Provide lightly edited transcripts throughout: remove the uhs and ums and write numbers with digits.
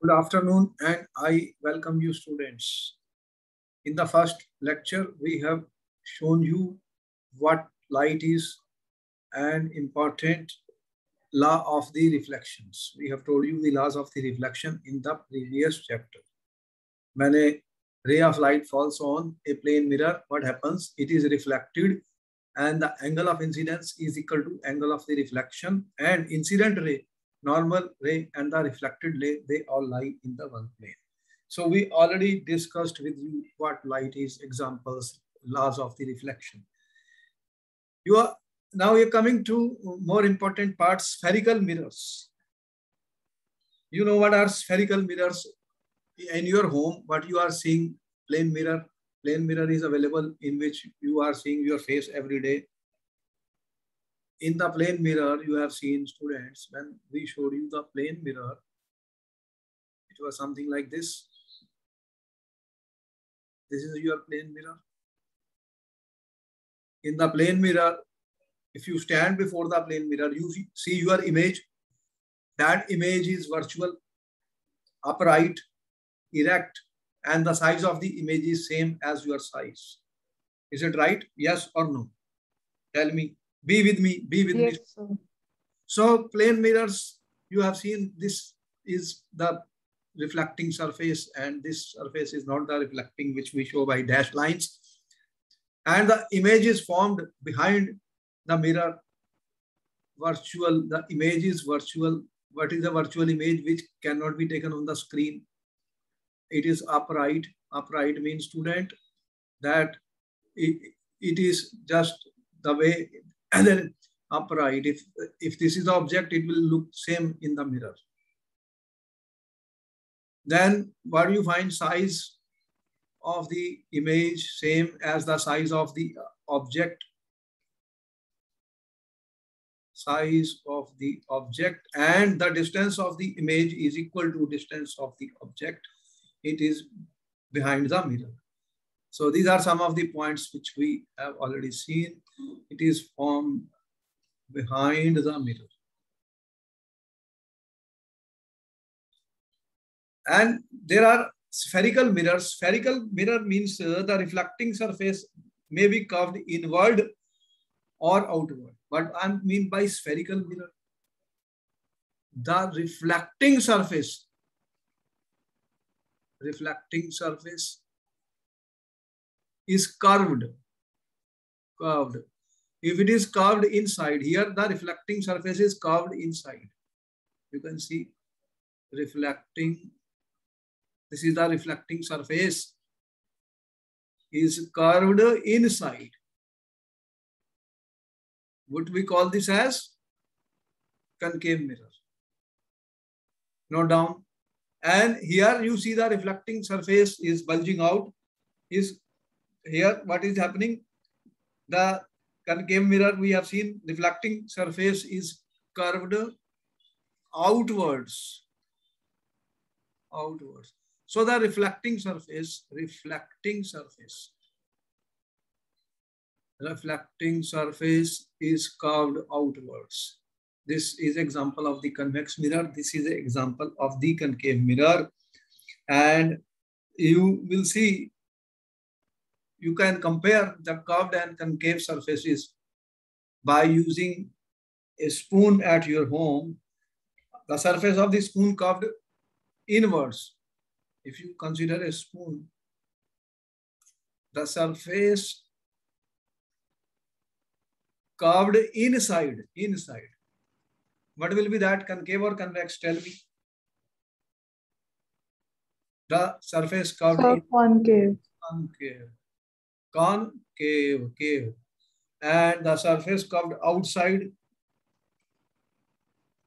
Good afternoon, and I welcome you students. In the first lecture, we have shown you what light is and important law of the reflections. We have told you the laws of the reflection in the previous chapter. When a ray of light falls on a plane mirror, what happens? It is reflected and the angle of incidence is equal to angle of the reflection, and incident ray, normal ray and the reflected ray, they all lie in the one plane. So we already discussed with you what light is, examples, laws of the reflection. Now you're coming to more important parts, spherical mirrors. You know what are spherical mirrors in your home? What you are seeing, plane mirror. Plane mirror is available in which you are seeing your face every day. In the plane mirror, you have seen, students, when we showed you the plane mirror, it was something like this. This is your plane mirror. In the plane mirror, if you stand before the plane mirror, you see your image. That image is virtual, upright, erect, and the size of the image is same as your size. Is it right? Yes or no? Tell me. Be with me. Be with me. Sir. So plane mirrors, you have seen, this is the reflecting surface, and this surface is not the reflecting which we show by dashed lines. And the image is formed behind the mirror. Virtual, the image is virtual. What is the virtual image which cannot be taken on the screen? It is upright. Upright means, student, that it is just the way, and then upright. If this is the object, it will look same in the mirror. Then what do you find? Size of the image same as the size of the object. Size of the object, and the distance of the image is equal to distance of the object. It is behind the mirror. So these are some of the points which we have already seen. It is formed behind the mirror. And there are spherical mirrors. Spherical mirror means the reflecting surface may be curved inward or outward. What I mean by spherical mirror? The reflecting surface is curved. If it is curved inside, here the reflecting surface is curved inside. You can see reflecting. This is the reflecting surface is curved inside. What we call this as concave mirror. Note down. And here you see the reflecting surface is bulging out. Is here what is happening? The concave mirror, we have seen reflecting surface is curved outwards. So the reflecting surface is curved outwards. This is example of the convex mirror. This is an example of the concave mirror. And you will see, you can compare the curved and concave surfaces by using a spoon at your home. The surface of the spoon curved inwards. If you consider a spoon, the surface curved inside. What will be that, concave or convex? Tell me. The surface curved concave. Concave. And the surface curved outside.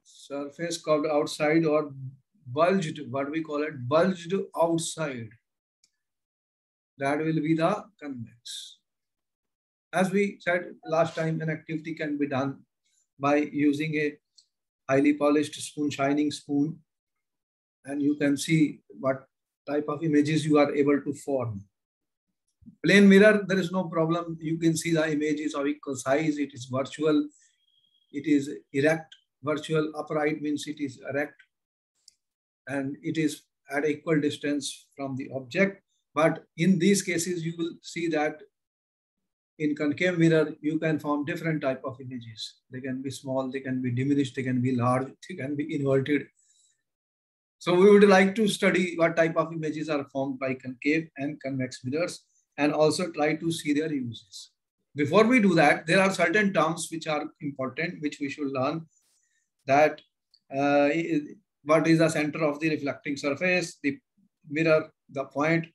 Surface curved outside or bulged, what we call it, bulged outside. That will be the convex. As we said last time, an activity can be done by using a highly polished spoon, shining spoon, and you can see what type of images you are able to form. Plane mirror, there is no problem. You can see the image is of equal size. It is virtual. It is erect. Virtual, upright means it is erect. and it is at equal distance from the object. But in these cases, you will see that in concave mirror, you can form different type of images. They can be small, they can be diminished, they can be large, they can be inverted. So we would like to study what type of images are formed by concave and convex mirrors, and also try to see their uses. Before we do that, there are certain terms which are important, which we should learn. That what is the center of the reflecting surface, the mirror, the point.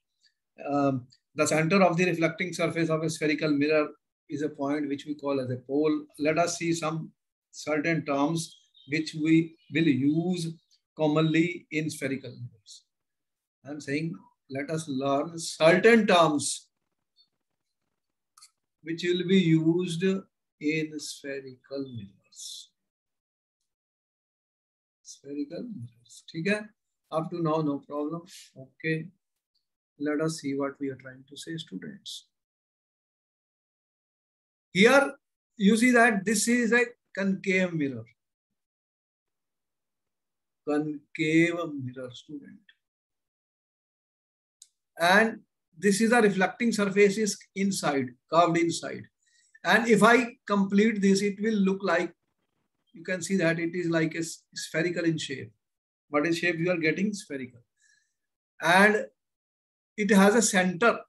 The center of the reflecting surface of a spherical mirror is a point which we call as a pole. Let us see some certain terms which we will use commonly in spherical mirrors. I'm saying let us learn certain terms which will be used in spherical mirrors. Spherical mirrors. Okay? Up to now, no problem. Okay. Let us see what we are trying to say, students. Here, you see that this is a concave mirror. Concave mirror, student. And this is the reflecting surface is inside, curved inside. And if I complete this, it will look like, you can see that it is like a spherical in shape. What is shape you are getting? Spherical. And it has a center,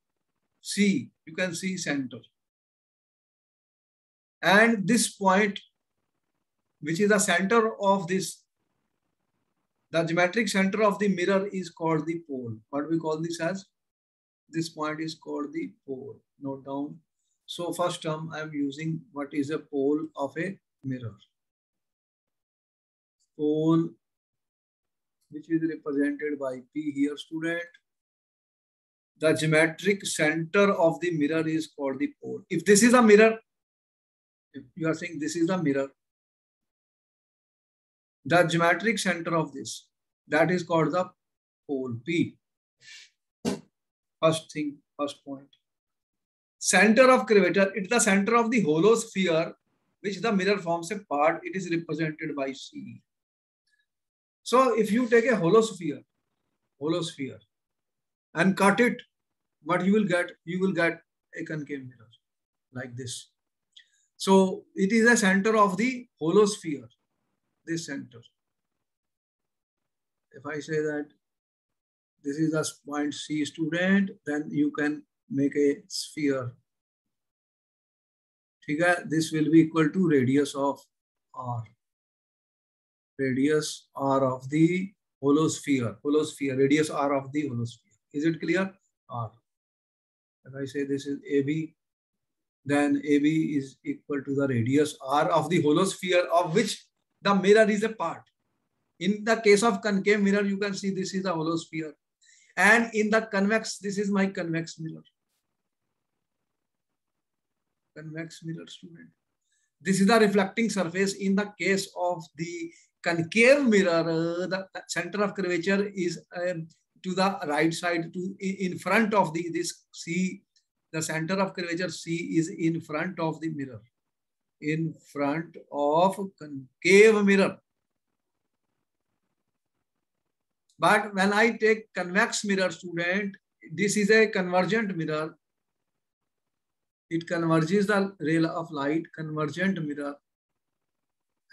C, you can see center. And this point, which is the center of this, the geometric center of the mirror is called the pole. What we call this as? This point is called the pole. Note down. So first term, I am using what is a pole of a mirror. Pole, which is represented by P here, student. The geometric center of the mirror is called the pole. If this is a mirror, if you are saying this is a mirror, the geometric center of this, that is called the pole, P. First thing, first point. Center of curvature, it's the center of the hollow sphere which the mirror forms a part. It is represented by C. So if you take a hollow sphere, and cut it, what you will get? You will get a concave mirror like this. So it is the center of the hollow sphere, this center. If I say that this is the point C, student, then you can make a sphere. Okay? This will be equal to radius of R. Radius R of the hollow sphere, radius R of the hollow sphere. Is it clear? R. If I say this is AB, then AB is equal to the radius R of the hollow sphere of which the mirror is a part. In the case of concave mirror, you can see this is the hollow sphere. And in the convex, this is my convex mirror. Convex mirror, student. This is the reflecting surface. In the case of the concave mirror, the center of curvature is to the right side, in front of this C. The center of curvature C is in front of the mirror. In front of concave mirror. But when I take convex mirror, student, this is a convergent mirror. It converges the ray of light, convergent mirror.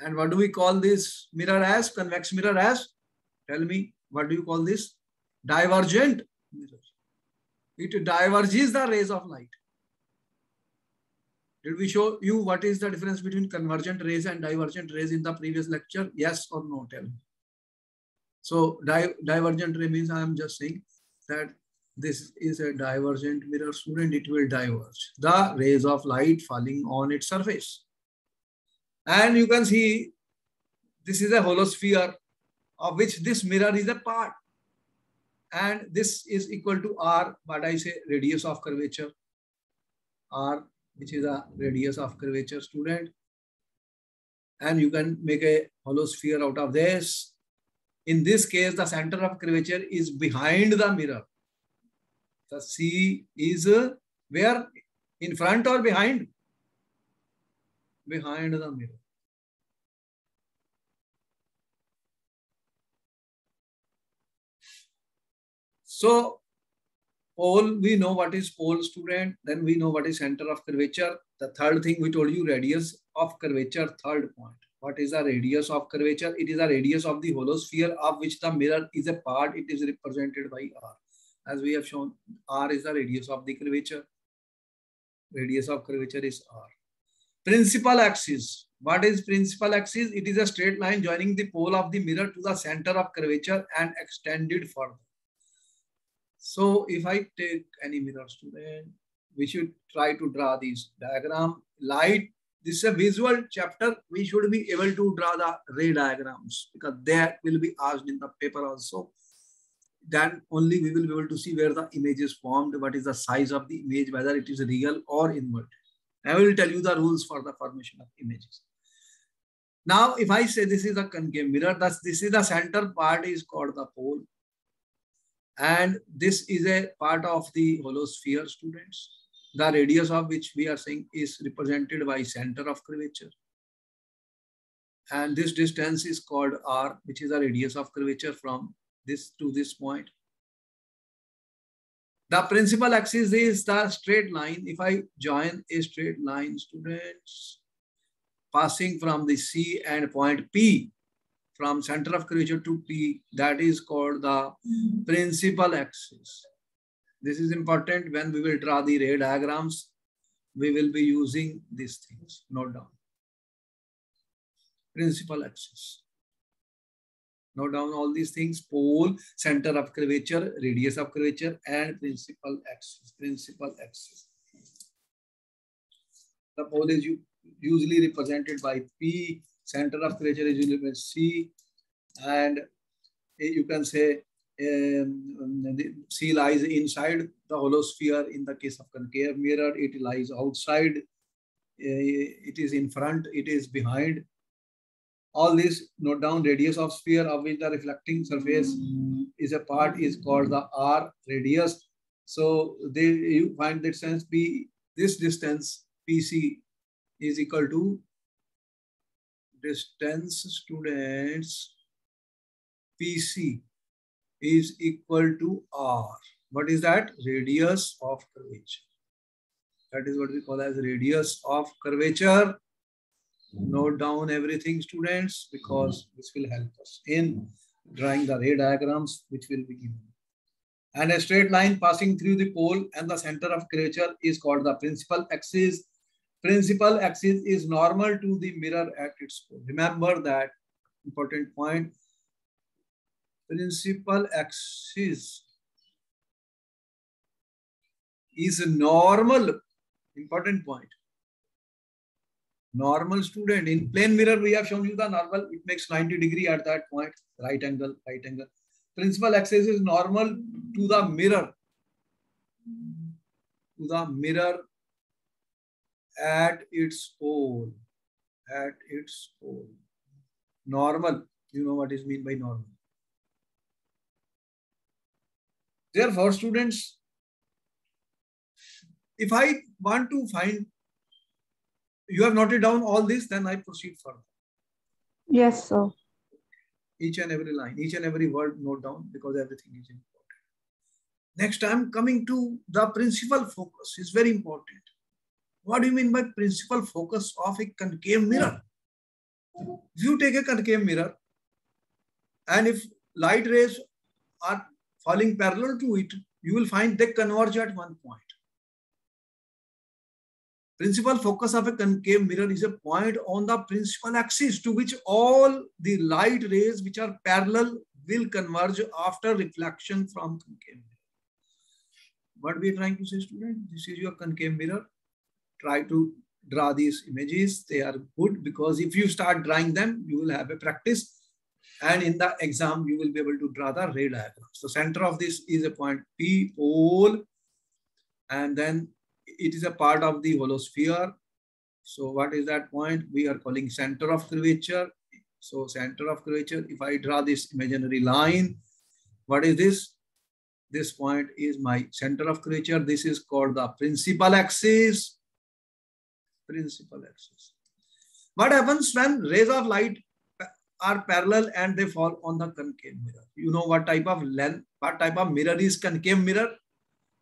And what do we call this mirror as? Convex mirror as? Tell me, what do you call this? Divergent mirror. It diverges the rays of light. Did we show you what is the difference between convergent rays and divergent rays in the previous lecture? Yes or no? Tell me. So divergent ray means I am just saying that this is a divergent mirror, student. It will diverge the rays of light falling on its surface. And you can see this is a hollow sphere of which this mirror is a part. And this is equal to R, what I say, radius of curvature. R, which is a radius of curvature, student. And you can make a hollow sphere out of this. In this case, the center of curvature is behind the mirror. The C is where? In front or behind? Behind the mirror. So pole, we know what is pole, student. Then we know what is center of curvature. The third thing we told you, radius of curvature, third point. What is the radius of curvature? It is the radius of the hollow sphere of which the mirror is a part. It is represented by R. As we have shown, R is the radius of the curvature. Radius of curvature is R. Principal axis. What is principal axis? It is a straight line joining the pole of the mirror to the center of curvature and extended further. So if I take any mirror, student, we should try to draw this diagram. Light, this is a visual chapter. We should be able to draw the ray diagrams because that will be asked in the paper also. Then only we will be able to see where the image is formed, what is the size of the image, whether it is real or inverted. I will tell you the rules for the formation of images. Now, if I say this is a concave mirror, thus this is the center part is called the pole. And this is a part of the hollow sphere, students. The radius of which we are saying is represented by center of curvature. And this distance is called R, which is the radius of curvature from this to this point. The principal axis is the straight line. If I join a straight line, students, passing from the C and point P, from center of curvature to P, that is called the principal axis. This is important when we will draw the ray diagrams. We will be using these things. Note down. Principal axis. Note down all these things: pole, center of curvature, radius of curvature, and principal axis. Principal axis. The pole is usually represented by P. Center of curvature is usually by C, and you can say the C lies inside the hollow sphere. In the case of concave mirror, it lies outside. It is in front. It is behind. All this, note down. Radius of sphere of which the reflecting surface is a part is called the R radius. So you find that distance P. This distance PC is equal to distance, students, PC is equal to R. What is that? Radius of curvature. That is what we call as radius of curvature. Note down everything, students, because this will help us in drawing the ray diagrams which will be given. And a straight line passing through the pole and the center of curvature is called the principal axis. Principal axis is normal to the mirror at its pole. Remember that important point. Principal axis is normal. Important point. Normal, student. In plane mirror, we have shown you the normal. It makes 90 degrees at that point. Right angle, right angle. Principal axis is normal to the mirror. To the mirror at its pole. At its pole. Normal. You know what is meant by normal. Therefore, students, if I want to find, you have noted down all this, then I proceed further. Yes, sir. Each and every line, each and every word note down because everything is important. Next, I am coming to the principal focus. It's very important. What do you mean by principal focus of a concave mirror? If you take a concave mirror and if light rays are falling parallel to it, you will find they converge at one point. Principal focus of a concave mirror is a point on the principal axis to which all the light rays which are parallel will converge after reflection from concave mirror. What we are trying to say, student? This is your concave mirror. Try to draw these images. They are good because if you start drawing them, you will have a practice. And in the exam, you will be able to draw the ray diagram. So center of this is a point P, pole, and then it is a part of the hollow sphere. So what is that point? We are calling center of curvature. So center of curvature, if I draw this imaginary line, what is this? This point is my center of curvature. This is called the principal axis. Principal axis. What happens when rays of light are parallel and they fall on the concave mirror. You know what type of length, what type of mirror is concave mirror?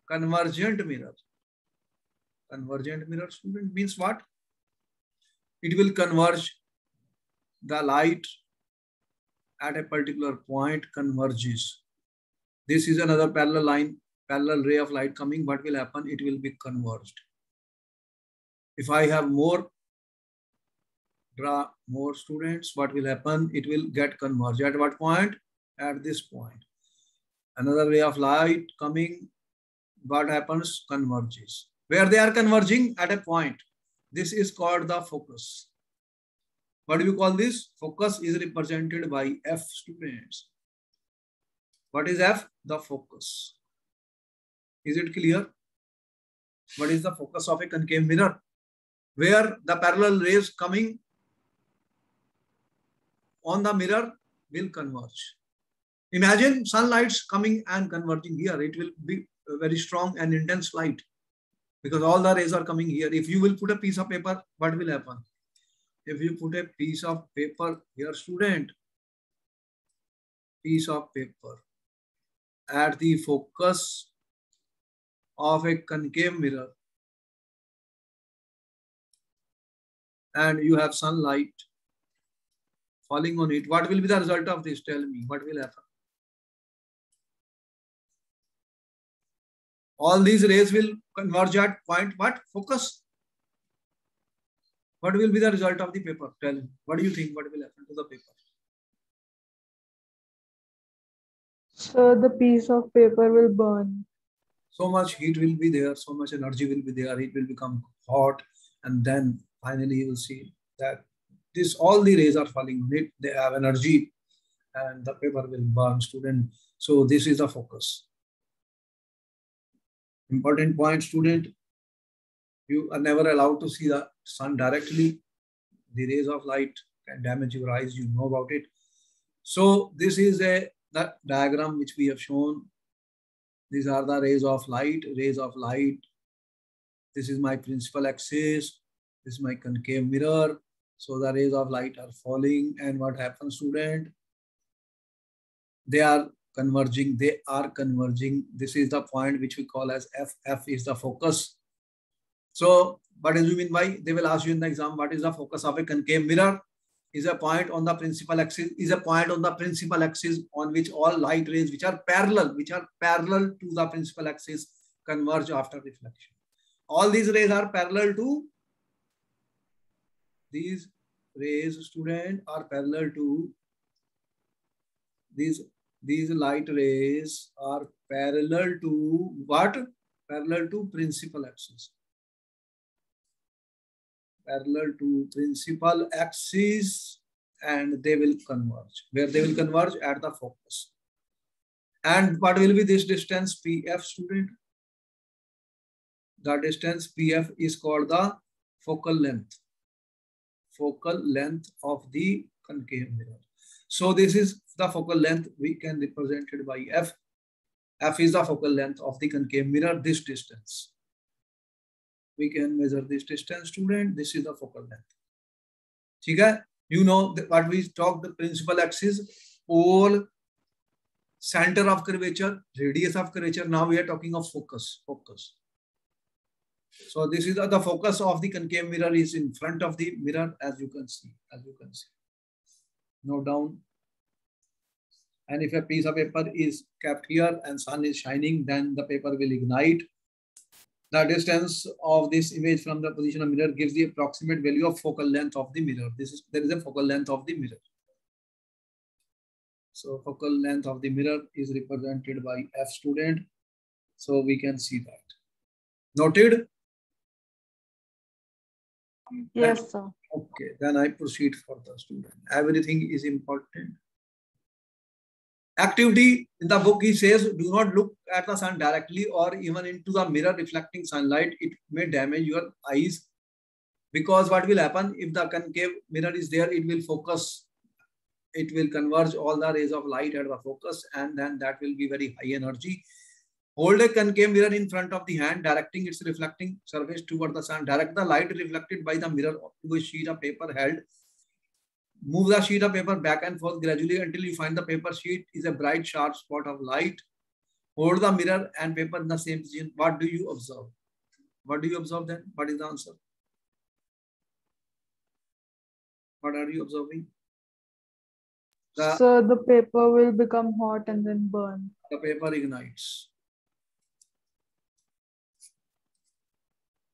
Convergent mirror. Convergent mirror, student, means what? It will converge the light at a particular point, converges. This is another parallel line, parallel ray of light coming. What will happen? It will be converged. If I have draw more students, what will happen? It will get converged. At what point? At this point. Another ray of light coming. What happens? Converges. Where they are converging? At a point. This is called the focus. What do you call this? Focus is represented by F, students. What is F? The focus. Is it clear? What is the focus of a concave mirror? Where the parallel rays coming on the mirror will converge. Imagine sunlight's coming and converging here. It will be a very strong and intense light because all the rays are coming here. If you will put a piece of paper, what will happen? If you put a piece of paper here, student, piece of paper at the focus of a concave mirror, and you have sunlight falling on it, what will be the result of this? Tell me, what will happen? All these rays will converge at point what? Focus. What will be the result of the paper? Tell me. What do you think? What will happen to the paper? So the piece of paper will burn. So much heat will be there, so much energy will be there, it will become hot, and then finally you will see that all the rays are falling on it, they have energy, and the paper will burn, student. So this is the focus. Important point, student. You are never allowed to see the sun directly. The rays of light can damage your eyes, you know about it. So this is the diagram which we have shown. These are the rays of light, This is my principal axis. This is my concave mirror. So the rays of light are falling, and what happens, student? They are converging. This is the point which we call as F. F is the focus. So what do you mean by? They will ask you in the exam, what is the focus of a concave mirror? Is a point on the principal axis, on which all light rays which are parallel to the principal axis converge after reflection. All these rays are parallel to these rays, student, are parallel to these light rays are parallel to what? Parallel to principal axis. Parallel to principal axis, and they will converge. Where they will converge? At the focus. And what will be this distance PF, student? The distance PF is called the focal length. Focal length of the concave mirror. So this is the focal length. We can represent it by F. F is the focal length of the concave mirror, this distance. We can measure this distance, student. This is the focal length. Okay? You know what we talked, the principal axis, pole, center of curvature, radius of curvature. Now we are talking of focus. So this is the focus of the concave mirror is in front of the mirror, as you can see. Note down. And if a piece of paper is kept here and sun is shining, then the paper will ignite. The distance of this image from the position of mirror gives the approximate value of focal length of the mirror. There is a focal length of the mirror. So focal length of the mirror is represented by F, student. So we can see that. Noted? Yes, sir. Okay, then I proceed further, student. Everything is important. Activity in the book, he says, do not look at the sun directly or even into the mirror reflecting sunlight. It may damage your eyes, because what will happen if the concave mirror is there, it will focus, it will converge all the rays of light at the focus, and then that will be very high energy. Hold a concave mirror in front of the hand, directing its reflecting surface toward the sun. Direct the light reflected by the mirror to a sheet of paper held Move the sheet of paper back and forth gradually until you find the paper sheet is a bright, sharp spot of light. Hold the mirror and paper in the same position. What do you observe? What do you observe then? What is the answer? What are you observing? So the paper will become hot and then burn. The paper ignites.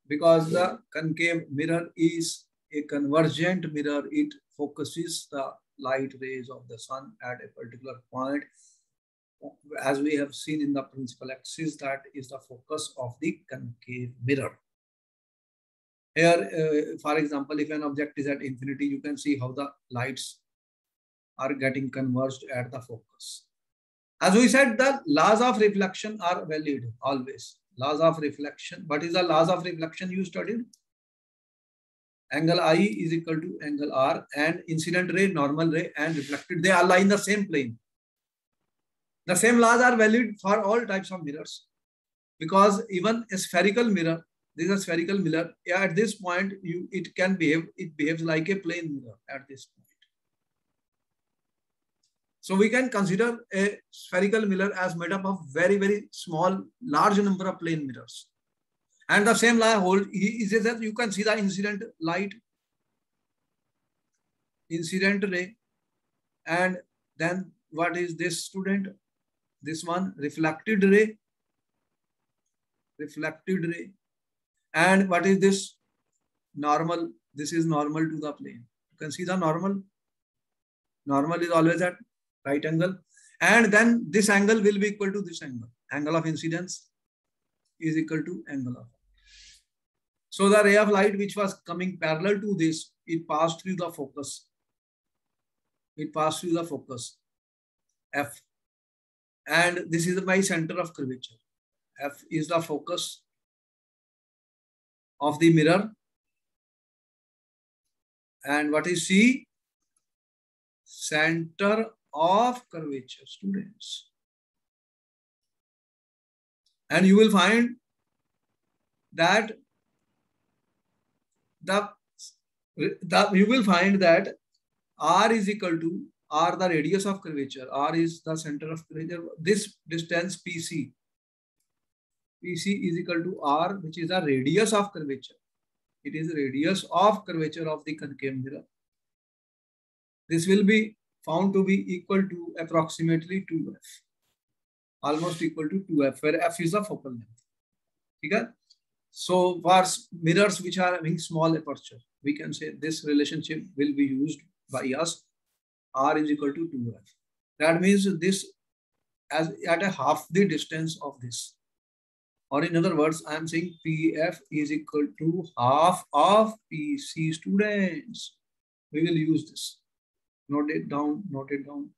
Because the concave mirror is a convergent mirror, it focuses the light rays of the sun at a particular point. As we have seen in the principal axis, that is the focus of the concave mirror. Here, for example, if an object is at infinity, you can see how the lights are getting converged at the focus. As we said, the laws of reflection are valid always. Laws of reflection. What is the laws of reflection you studied? Angle I is equal to angle R, and incident ray, normal ray, and reflected, they all lie in the same plane. The same laws are valid for all types of mirrors, because even a spherical mirror, this is a spherical mirror, at this point, it behaves like a plane mirror at this point. So we can consider a spherical mirror as made up of very, very small, large number of plane mirrors. And the same law holds. He says that you can see the incident light, incident ray, and then what is this, student? This one, reflected ray, and what is this? Normal. This is normal to the plane. You can see the normal. Normal is always at right angle, and then this angle will be equal to this angle. Angle of incidence is equal to angle of. So the ray of light which was coming parallel to this, it passed through the focus. It passed through the focus, F. And this is my center of curvature. F is the focus of the mirror. And what is C? Center of curvature, students. And you will find that R is equal to R, the radius of curvature. R is the center of curvature. This distance PC. PC is equal to R, which is the radius of curvature. It is the radius of curvature of the concave mirror. This will be found to be equal to approximately 2F. Almost equal to 2F, where F is the focal length. Okay? So for mirrors which are having small aperture, we can say this relationship will be used by us. R is equal to 2F. That means this as at a half the distance of this. Or in other words, I am saying PF is equal to half of PC, students. We will use this. Note it down, note it down.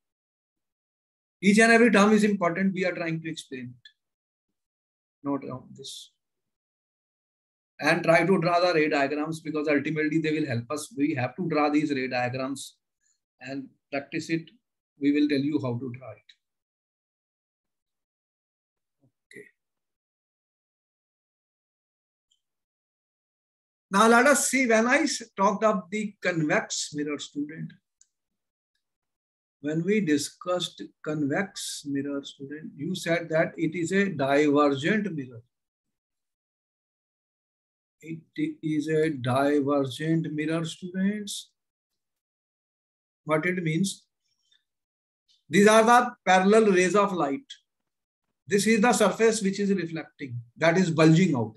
Each and every term is important. We are trying to explain it. Note down this. And try to draw the ray diagrams, because ultimately they will help us. We have to draw these ray diagrams and practice it. We will tell you how to draw it. Okay. Now let us see, when I talked of the convex mirror, student, when we discussed convex mirror, student, you said that it is a divergent mirror. It is a divergent mirror, students. What it means? These are the parallel rays of light. This is the surface which is reflecting, that is bulging out,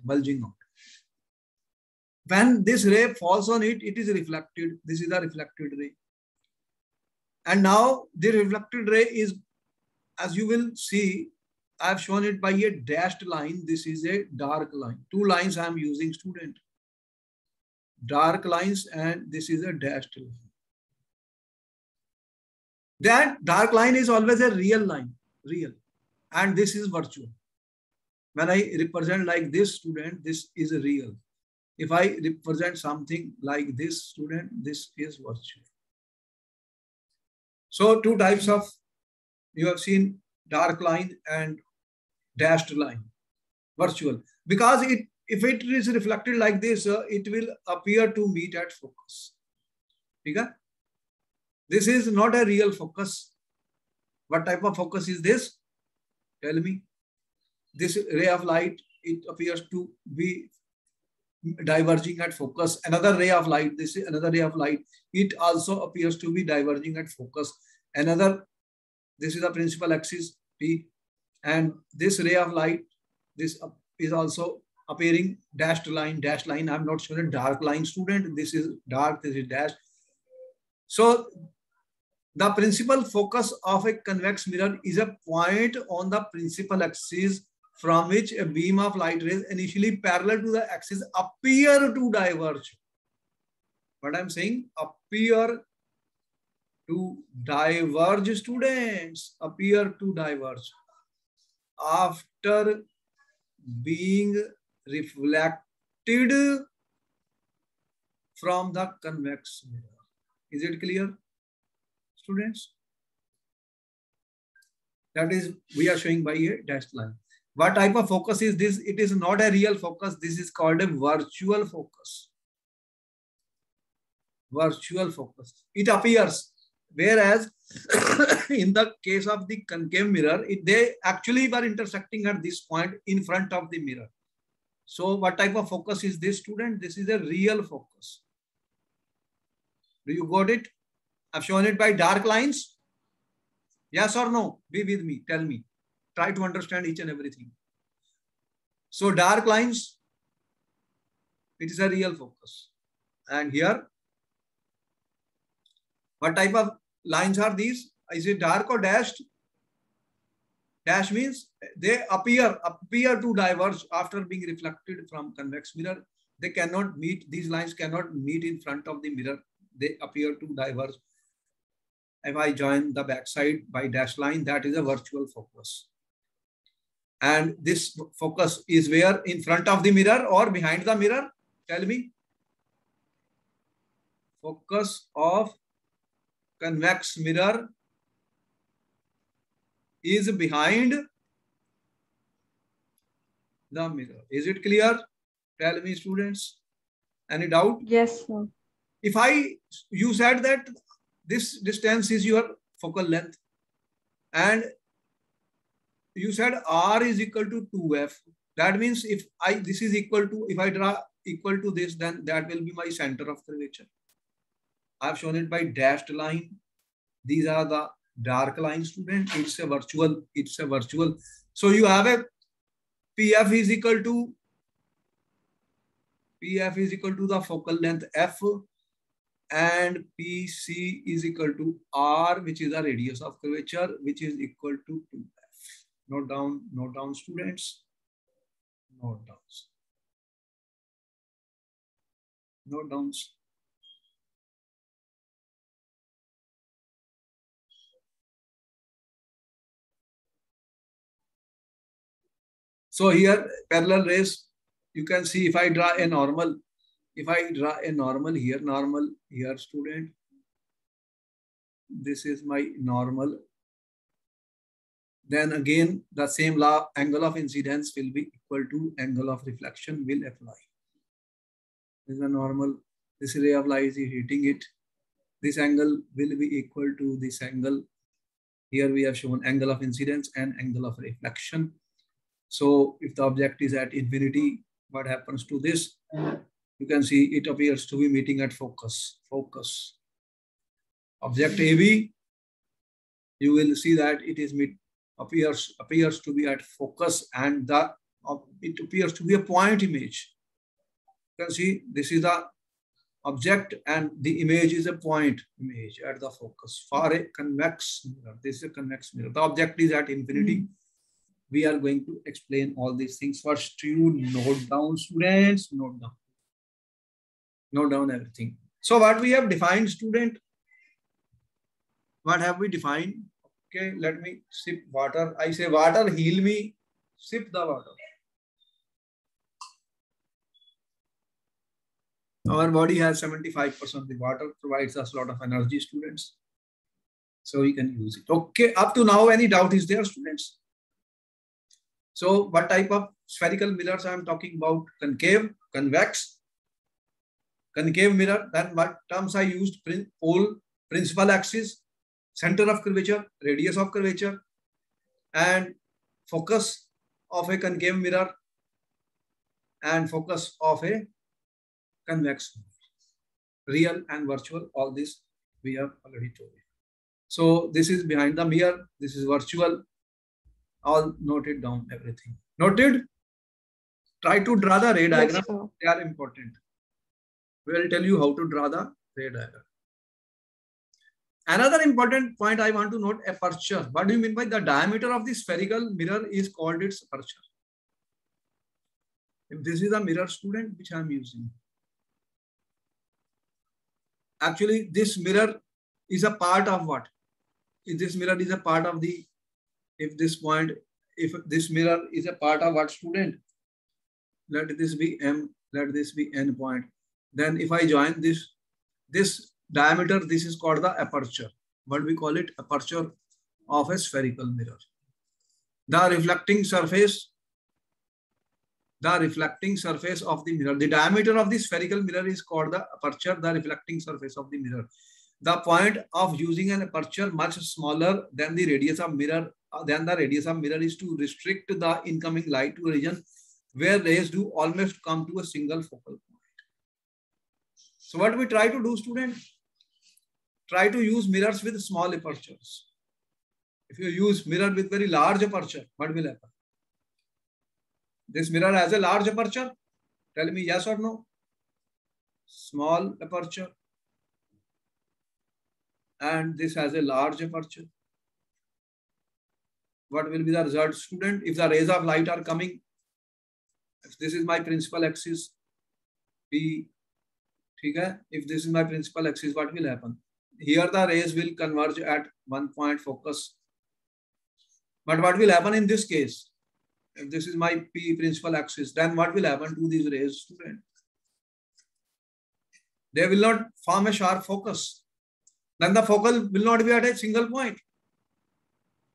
When this ray falls on it, it is reflected. This is the reflected ray. And now the reflected ray is, as you will see, I have shown it by a dashed line. This is a dark line. Two lines I am using, student. Dark lines, and this is a dashed line. That dark line is always a real line, real. And this is virtual. When I represent like this, student, this is real. If I represent something like this, student, this is virtual. So two types of, you have seen dark line and dashed line, virtual. Because if it is reflected like this, it will appear to meet at focus. Okay? This is not a real focus. What type of focus is this? Tell me. This ray of light, it appears to be diverging at focus. Another ray of light, this is another ray of light. It also appears to be diverging at focus. Another, this is the principal axis P, and this ray of light, this is also appearing dashed line, dashed line. I'm not sure a dark line, student. This is dark, this is dashed. So the principal focus of a convex mirror is a point on the principal axis from which a beam of light rays initially parallel to the axis appear to diverge. What I'm saying, appear to diverge, students, appear to diverge after being reflected from the convex mirror. Is it clear, students? That is, we are showing by a dashed line. What type of focus is this? It is not a real focus. This is called a virtual focus. Virtual focus. It appears. Whereas in the case of the concave mirror, they actually were intersecting at this point in front of the mirror. So what type of focus is this, student? This is a real focus. Do you got it? I've shown it by dark lines. Yes or no? Be with me. Tell me. Try to understand each and everything. So dark lines, it is a real focus. And here, what type of lines are these? Is it dark or dashed? Dash means they appear to diverge after being reflected from convex mirror. They cannot meet, these lines cannot meet in front of the mirror. They appear to diverge. If I join the backside by dashed line, that is a virtual focus. And this focus is where? In front of the mirror or behind the mirror? Tell me. Focus of convex mirror is behind the mirror. Is it clear? Tell me, students. Any doubt? Yes, sir. If you said that this distance is your focal length, and you said R is equal to 2F. That means if this is equal to, if I draw equal to this, then that will be my center of curvature. I have shown it by dashed line. These are the dark line, student. It's a virtual. So you have a PF is equal to the focal length F, and PC is equal to R, which is the radius of curvature, which is equal to 2F. Note down, students. Note downs. So here, parallel rays, you can see if I draw a normal, here, student, this is my normal. Then again, the same law, angle of incidence will be equal to angle of reflection will apply. This is a normal. This ray of light is hitting it. This angle will be equal to this angle. Here we have shown angle of incidence and angle of reflection. So if the object is at infinity, what happens to this? You can see it appears to be meeting at focus. Object AB, you will see that it is appears to be at focus, and it appears to be a point image. You can see this is the object and the image is a point image at the focus for a convex mirror. This is a convex mirror. The object is at infinity. We are going to explain all these things. First, you note down, students. Note down everything. So what we have defined, student? What have we defined? Okay, let me sip water. I say water, heal me. Sip the water. Our body has 75% the water, provides us a lot of energy, students. So we can use it. Okay, up to now, any doubt is there, students? So what type of spherical mirrors I am talking about? Concave, convex, concave mirror. Then what terms I used? Pole, principal axis, center of curvature, radius of curvature, and focus of a concave mirror and focus of a convex mirror. Real and virtual, all this we have already told you. So this is behind the mirror, this is virtual, all noted down, everything. Noted? Try to draw the ray diagram, Yes, they are important. We will tell you how to draw the ray diagram. Another important point I want to note, aperture. What do you mean by the diameter of the spherical mirror is called its aperture? If this is a mirror, student, which I am using. Actually, this mirror is a part of what? If this mirror is a part of the, if this mirror is a part of what, student? Let this be M, let this be N point. Then if I join this diameter, this is called the aperture. What we call it? Aperture of a spherical mirror. The reflecting surface of the mirror. The diameter of the spherical mirror is called the aperture, the reflecting surface of the mirror. The point of using an aperture much smaller than the radius of mirror, is to restrict the incoming light to a region where rays do almost come to a single focal point. So what we try to do, student? Try to use mirrors with small apertures. If you use mirror with very large aperture, what will happen? This mirror has a large aperture. Tell me yes or no. Small aperture. And this has a large aperture. What will be the result, student? If the rays of light are coming, if this is my principal axis, P, if this is my principal axis, what will happen? Here the rays will converge at one point focus. But what will happen in this case? If this is my P principal axis, then what will happen to these rays, student? They will not form a sharp focus. Then the focal will not be at a single point.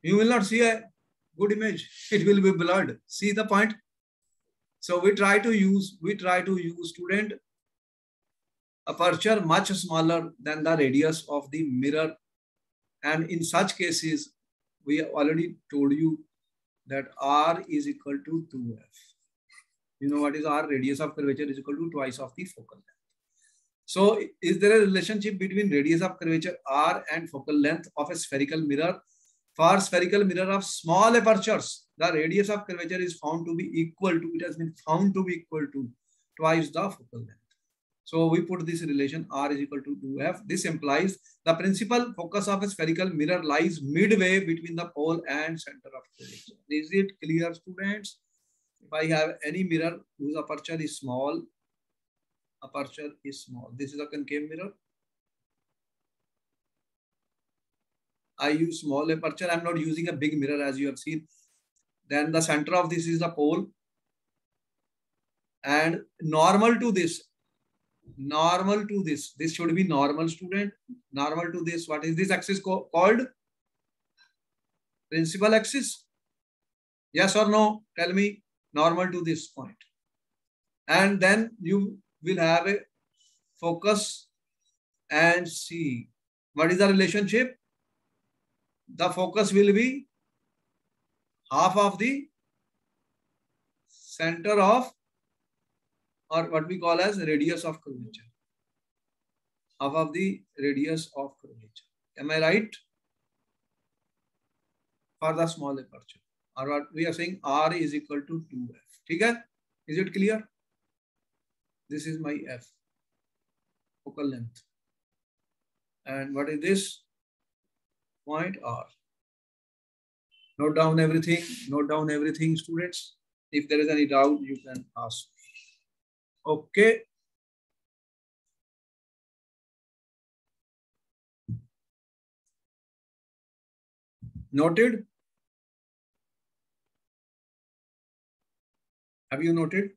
You will not see a good image. It will be blurred. See the point? So we try to use, student, aperture much smaller than the radius of the mirror. And in such cases, we have already told you that R is equal to 2F. You know what is R? Radius of curvature is equal to twice of the focal length. So is there a relationship between radius of curvature R and focal length of a spherical mirror? For spherical mirror of small apertures, the radius of curvature is found to be equal to, it has been found to be equal to twice the focal length. So we put this relation R is equal to 2F. This implies the principal focus of a spherical mirror lies midway between the pole and center of curvature. Is it clear, students? If I have any mirror whose aperture is small, this is a concave mirror. I use small aperture. I'm not using a big mirror as you have seen. Then the center of this is the pole. And normal to this, this should be normal, student. Normal to this, what is this axis called? Principal axis. Yes or no? Tell me. Normal to this point. And then you will have a focus and C. What is the relationship? The focus will be half of the center of, or what we call as radius of curvature. Half of the radius of curvature. Am I right? For the small aperture. Or what we are saying, R is equal to 2F. Okay? Is it clear? This is my F. Focal length. And what is this? Point R. Note down everything. Note down everything, students. If there is any doubt, you can ask. Okay. Noted? Have you noted?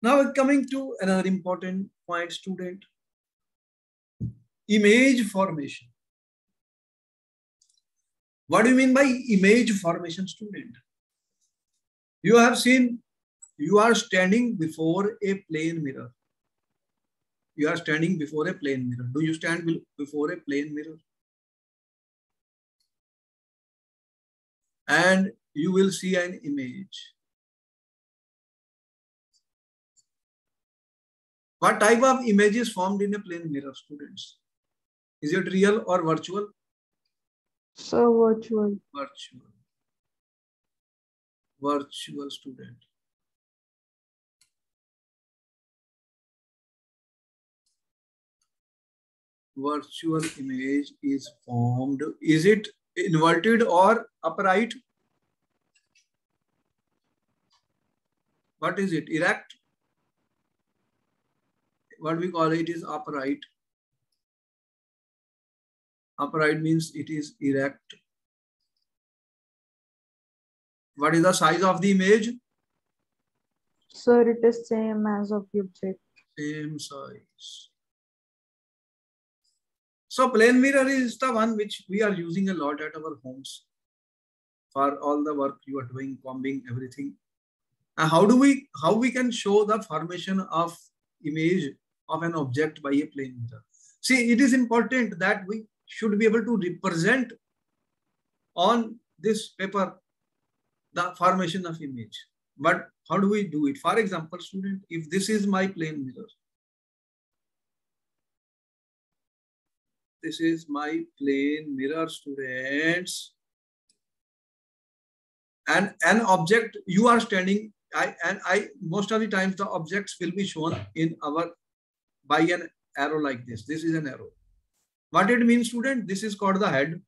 Now coming to another important point, student. Image formation. What do you mean by image formation, student? You have seen You are standing before a plane mirror. You are standing before a plane mirror. Do you stand before a plane mirror? And you will see an image. What type of image is formed in a plane mirror, students? Is it real or virtual? So virtual. Virtual. Virtual, student. Virtual image is formed. Is it inverted or upright? What is it? Erect? What we call it is upright. Upright means it is erect. What is the size of the image? Sir, it is same as of the object. Same size. So plane mirror is the one which we are using a lot at our homes for all the work you are doing, combing, everything. And how we can show the formation of image of an object by a plane mirror? See, it is important that we should be able to represent on this paper the formation of image. But how do we do it? For example, student, if this is my plane mirror, this is my plane mirror, students, and an object you are standing. I most of the times the objects will be shown in our by an arrow like this. This is an arrow. What it means, student? This is called the head,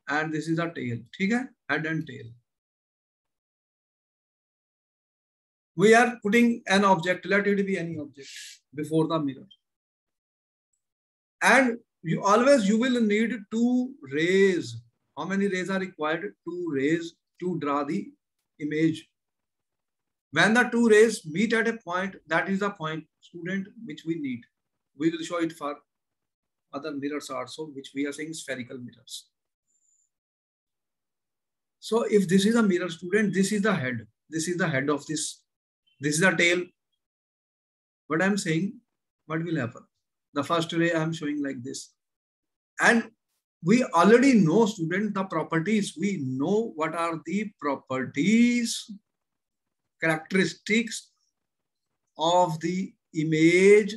and this is the tail. Okay? Head and tail. We are putting an object, let it be any object, before the mirror. And you will need 2 rays. How many rays are required? 2 rays to draw the image. When the 2 rays meet at a point, that is the point, student, which we need. We will show it for other mirrors also, which we are saying spherical mirrors. So if this is a mirror, student, this is the head. This is the head of this. This is the tail. What I'm saying, what will happen? The first ray I'm showing like this. And we already know, student, the properties. We know what are the properties, characteristics of the image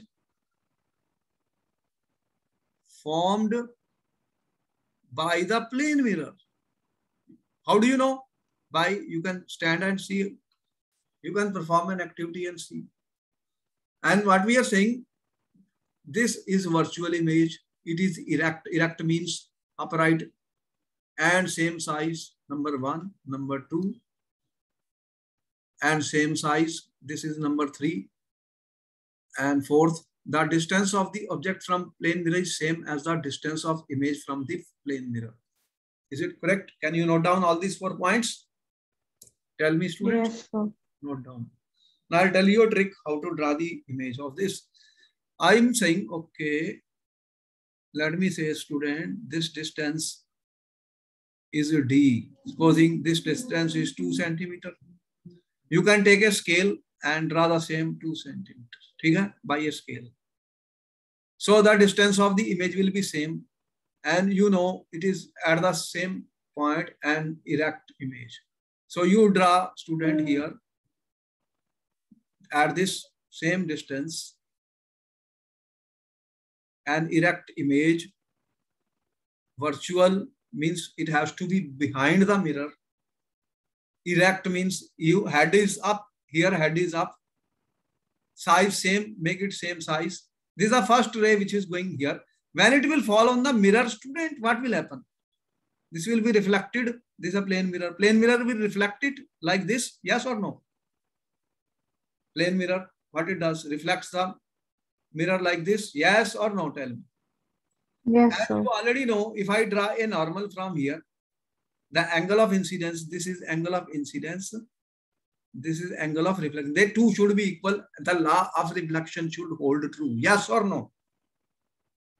formed by the plane mirror. How do you know? By you can stand and see. You can perform an activity and see. And what we are saying, this is virtual image. It is erect. Erect means upright and same size, number 1, number 2, and same size. This is number 3. And 4th, the distance of the object from plane mirror is same as the distance of image from the plane mirror. Is it correct? Can you note down all these 4 points? Tell me, student. Yes, sir. Note down. Now I'll tell you a trick how to draw the image of this. I'm saying, okay, let me say, student, this distance is a D. Supposing this distance is 2 centimeters. You can take a scale and draw the same 2 centimeters. Okay? By a scale. So the distance of the image will be same. And you know it is at the same point and erect image. So you draw, student, here at this same distance an erect image. Virtual means it has to be behind the mirror. Erect means you head is up, here head is up. Size same, make it same size. This is the first ray which is going here. When it will fall on the mirror, student, what will happen? This will be reflected. This is a plane mirror. Plane mirror will reflect it like this, yes or no? Plane mirror, what it does? Reflects the mirror like this, yes or no? Tell me. Yes, sir. You already know, if I draw a normal from here, the angle of incidence, this is angle of incidence, this is angle of reflection. They two should be equal. The law of reflection should hold true, yes or no?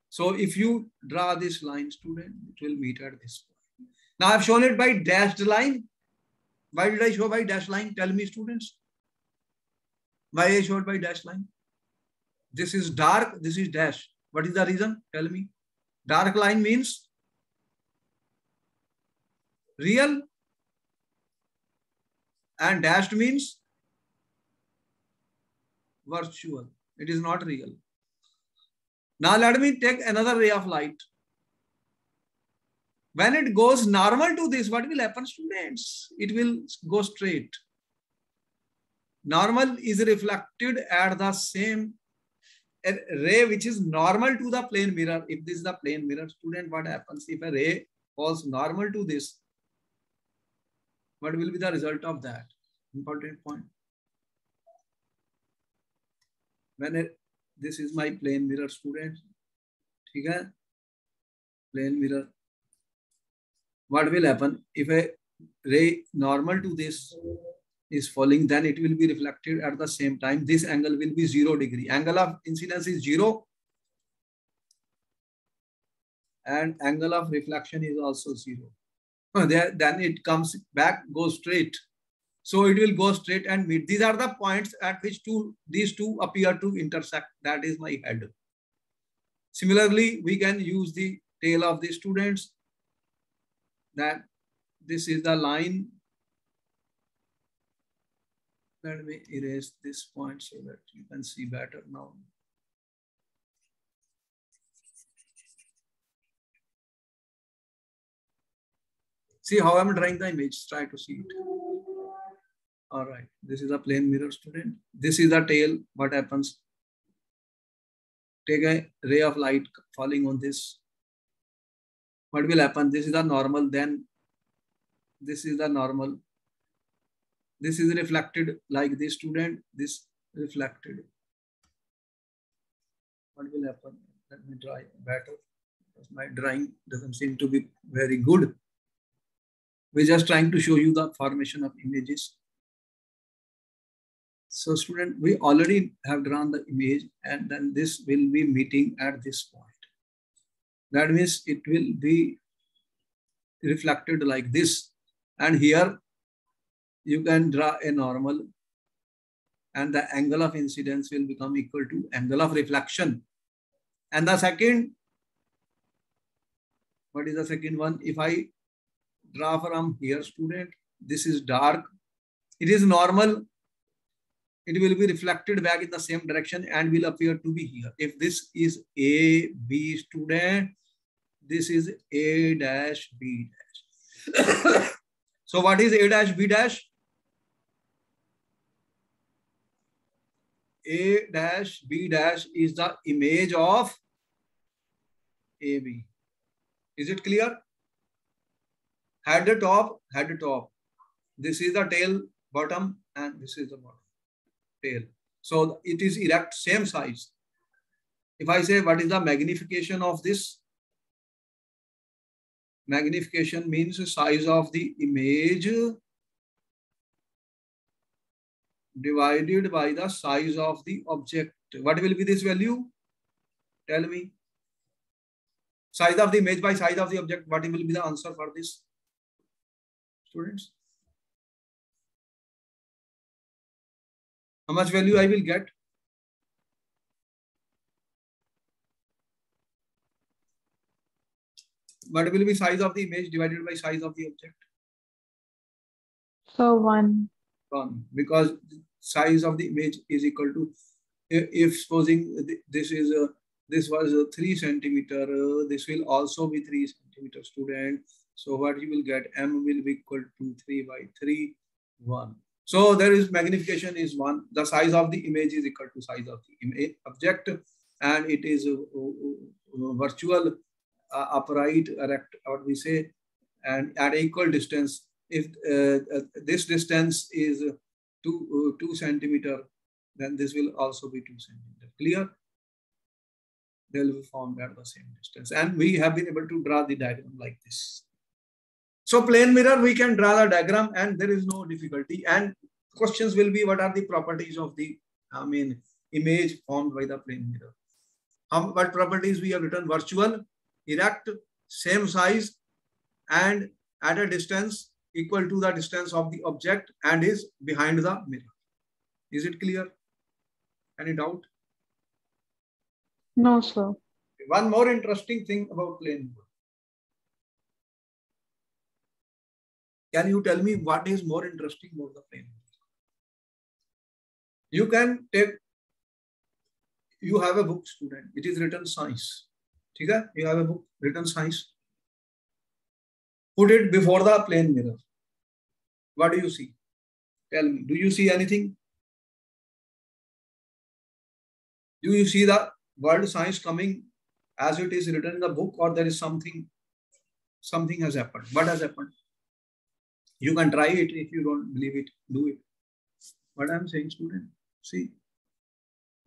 So if you draw this line, student, it will meet at this point. Now I've shown it by dashed line. Why did I show by dashed line? Tell me, students. Why I showed by dash line? This is dark, this is dash. What is the reason? Tell me. Dark line means real and dashed means virtual. It is not real. Now let me take another ray of light. When it goes normal to this, what will happen, students? It will go straight. Normal is reflected at the same ray which is normal to the plane mirror. If this is the plane mirror, student, what happens if a ray falls normal to this? What will be the result of that? Important point. When this is my plane mirror, student. Okay? Plane mirror. What will happen if a ray normal to this is falling, then it will be reflected at the same time. This angle will be 0 degree. Angle of incidence is 0 and angle of reflection is also 0. Then it comes back, goes straight. So it will go straight and meet. These are the points at which these two appear to intersect. That is my head. Similarly, we can use the tail of the students. That this is the line. Let me erase this point so that you can see better now. See how I'm drawing the image. Try to see it. All right. This is a plane mirror, student. This is the tail. What happens? Take a ray of light falling on this. What will happen? This is the normal. Then this is the normal. This is reflected like this, student. This reflected. What will happen? Let me try better because my drawing doesn't seem to be very good. We're just trying to show you the formation of images. So student, we already have drawn the image and then this will be meeting at this point. That means it will be reflected like this. And here you can draw a normal and the angle of incidence will become equal to angle of reflection. And the second, what is the second one? If I draw from here, student, this is dark. It is normal. It will be reflected back in the same direction and will appear to be here. If this is A, B, student, this is A dash, B dash. So what is A dash, B dash? A dash, B dash is the image of AB. Is it clear? Head the top, head the top. This is the tail, bottom, and this is the bottom. Tail. So it is erect, same size. If I say what is the magnification of this? Magnification means the size of the image divided by the size of the object. What will be this value? Tell me. Size of the image by size of the object. What will be the answer for this? Students? How much value I will get? What will be size of the image divided by size of the object? So 1. 1. Because size of the image is equal to, if supposing this was 3 centimeter, this will also be 3 centimeter, student. So what you will get, M will be equal to 3 by 3, 1. So there is magnification is 1. The size of the image is equal to size of the image object, and it is virtual, upright, erect, what we say, and at equal distance. If this distance is 2 centimeter, then this will also be 2 centimeter. Clear? They will be formed at the same distance, and we have been able to draw the diagram like this. So plane mirror, we can draw the diagram and there is no difficulty. And questions will be, what are the properties of the, image formed by the plane mirror? What properties we have written? Virtual, erect, same size, and at a distance equal to the distance of the object and is behind the mirror. Is it clear? Any doubt? No, sir. One more interesting thing about plane mirror. Can you tell me what is more interesting about the plane mirror? You can take, you have a book, student, it is written science. Okay? You have a book written science. Put it before the plane mirror. What do you see? Tell me, do you see anything? Do you see the word science coming as it is written in the book, or there is something has happened? What has happened? You can try it. If you don't believe it, do it. What I'm saying, student, see,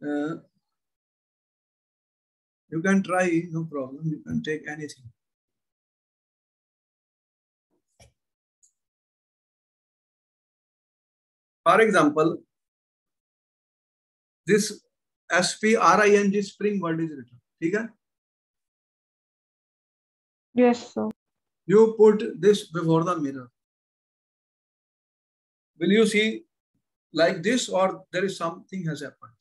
you can try, no problem. You can take anything. For example, this SPRING spring word is written. Okay? Yes, sir. You put this before the mirror. Will you see like this, or there is something has happened?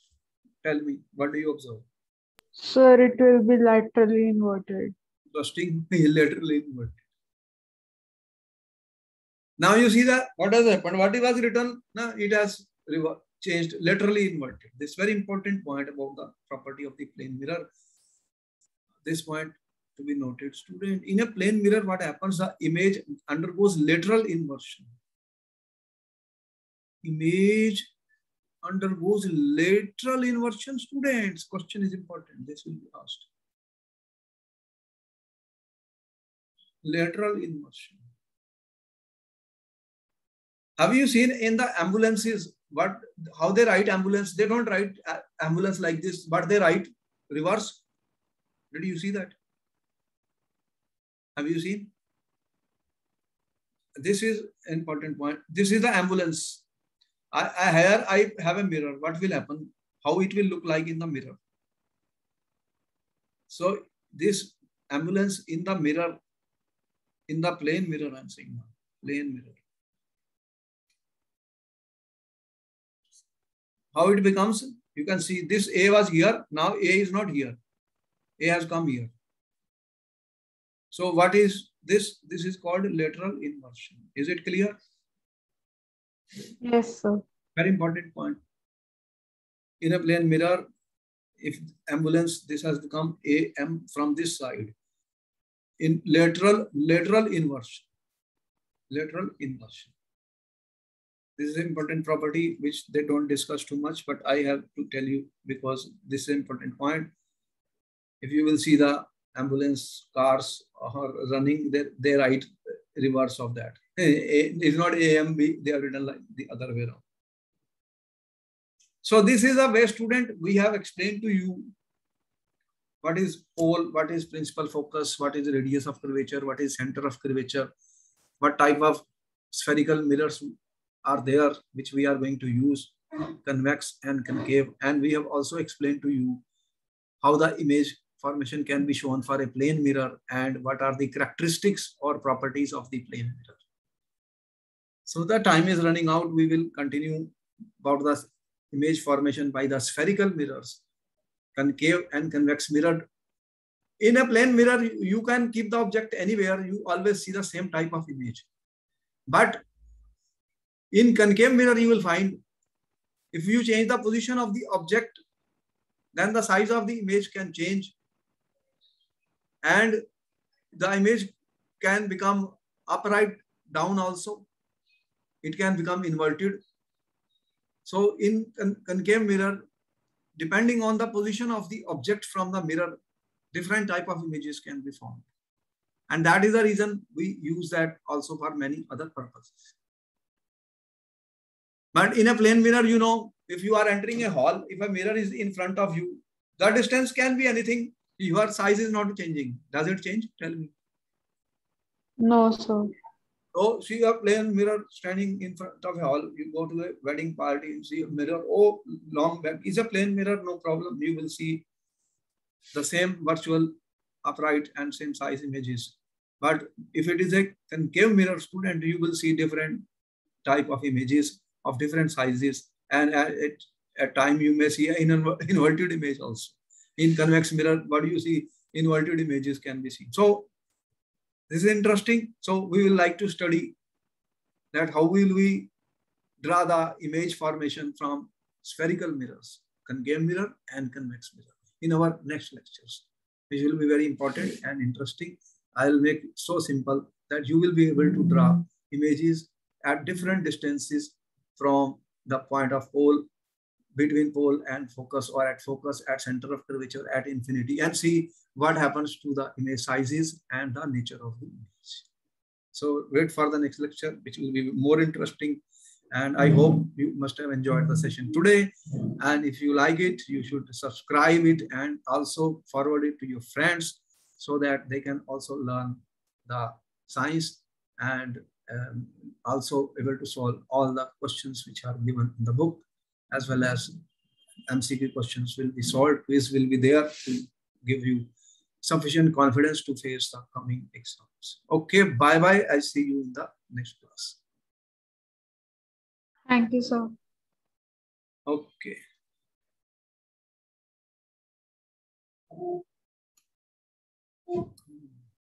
Tell me, what do you observe? Sir, it will be laterally inverted. Interesting, laterally inverted. Now you see that what has happened? What was written? Now it has changed, laterally inverted. This very important point about the property of the plane mirror. This point to be noted, student. In a plane mirror, what happens? The image undergoes lateral inversion. Image undergoes lateral inversion, students. Question is important. This will be asked. Lateral inversion. Have you seen in the ambulances how they write ambulance? They don't write ambulance like this, but they write reverse. Did you see that? Have you seen? This is an important point. This is the ambulance. Here I have a mirror. What will happen? How it will look like in the mirror? So this ambulance in the mirror, in the plane mirror, I'm saying now, plane mirror. How it becomes? You can see this A was here. Now A is not here. A has come here. So what is this? This is called lateral inversion. Is it clear? Yes, sir. Very important point. In a plane mirror, if ambulance, this has become AM from this side. In lateral inversion. Lateral inversion. This is an important property which they don't discuss too much, but I have to tell you because this is an important point. If you will see the ambulance cars are running, they write reverse of that. It's not AMB, they are written like the other way around. So this is a way, student, we have explained to you what is pole, what is principal focus, what is radius of curvature, what is center of curvature, what type of spherical mirrors are there which we are going to use, convex and concave. And we have also explained to you how the image formation can be shown for a plane mirror and what are the characteristics or properties of the plane mirror. So the time is running out. We will continue about the image formation by the spherical mirrors, concave and convex mirror. In a plane mirror, you can keep the object anywhere. You always see the same type of image. But in concave mirror, you will find if you change the position of the object, then the size of the image can change. And the image can become upright down also. It can become inverted. So in concave mirror, depending on the position of the object from the mirror, different type of images can be formed. And that is the reason we use that also for many other purposes. But in a plane mirror, you know, if you are entering a hall, if a mirror is in front of you, the distance can be anything. Your size is not changing. Does it change? Tell me. No, sir. So see a plane mirror standing in front of a hall. You go to a wedding party and see a mirror. Oh, long back. Is a plane mirror, no problem. You will see the same virtual upright and same size images. But if it is a concave mirror, student, you will see different type of images of different sizes. And At time you may see an inverted image also. In convex mirror, what do you see? Inverted images can be seen. So this is interesting. So we will like to study that how will we draw the image formation from spherical mirrors, concave mirror and convex mirror in our next lectures, which will be very important and interesting. I will make it so simple that you will be able to draw images at different distances from the point of pole, between pole and focus, or at focus, at center of curvature, at infinity, and see what happens to the image sizes and the nature of the image. So wait for the next lecture, which will be more interesting. And I hope you must have enjoyed the session today. And if you like it, you should subscribe it and also forward it to your friends so that they can also learn the science and also able to solve all the questions which are given in the book, as well as MCQ questions will be solved. Quiz will be there to give you sufficient confidence to face the coming exams. Okay, bye-bye. I see you in the next class. Thank you, sir. Okay.